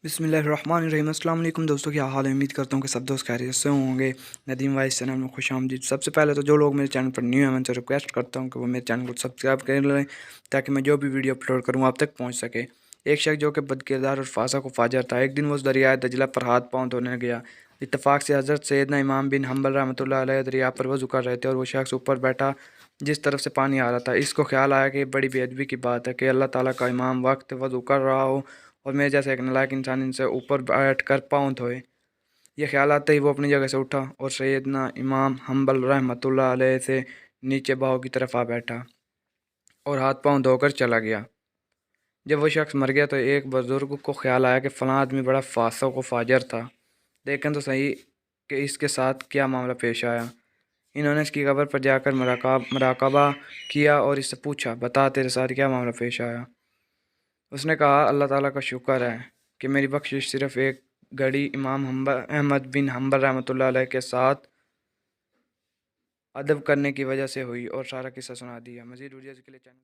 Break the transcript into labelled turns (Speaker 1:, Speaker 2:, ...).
Speaker 1: बिस्मिल्लाहिर्रहमानिर्रहीम। अस्सलाम वालेकुम दोस्तों, क्या हाल है। उम्मीद करता हूँ कि सब दोस्त खैरियत से होंगे। नदीम वाइस चैनल में खुश आमदीद। सबसे पहले तो जो लोग मेरे चैनल पर न्यू हैं, मैं उनसे रिक्वेस्ट करता हूँ कि वो मेरे चैनल को सब्सक्राइब कर लें ताकि मैं जो भी वीडियो अपलोड करूँ आप तक पहुँच सके। एक शख्स जो कि बदकिरदार और फासा को फाजर था, एक दिन वो उस दरिया दजला पर हाथ पाँव धोने गया। इत्तफाक से हज़रत सैयदना इमाम बिन हम्बल रहमतुल्लाह अलैह दरिया पर वज़ू कर रहे थे और वो शख्स ऊपर बैठा जिस तरफ से पानी आ रहा था। इसको ख्याल आया कि बड़ी बेअदबी की बात है कि अल्लाह ताला का इमाम वक्त वज़ू कर रहा हो और मेरे जैसे एक नालायक इंसान इनसे ऊपर बैठ कर पाँव धोए। ये ख्याल आते ही वो अपनी जगह से उठा और सैयदना इमाम हम्बल रहमतुल्लाह अलैह से नीचे बहाव की तरफ आ बैठा और हाथ पाँव धोकर चला गया। जब वो शख्स मर गया तो एक बुजुर्ग को ख्याल आया कि फ़लाँ आदमी बड़ा फासक व फाजर था। देखें तो सही कि इसके साथ क्या मामला पेश आया। इन्होंने इसकी कब्र पर जाकर मराकबा किया और इससे पूछा, बता तेरे साथ क्या मामला पेश आया। उसने कहा, अल्लाह ताला का शुक्र है कि मेरी बख्शिश सिर्फ़ एक घड़ी इमाम अहमद बिन हम्बल रहमतुल्लाह अलैह के साथ अदब करने की वजह से हुई, और सारा किस्सा सुना दिया। मज़ीद वीडियोज़ के लिए चैनल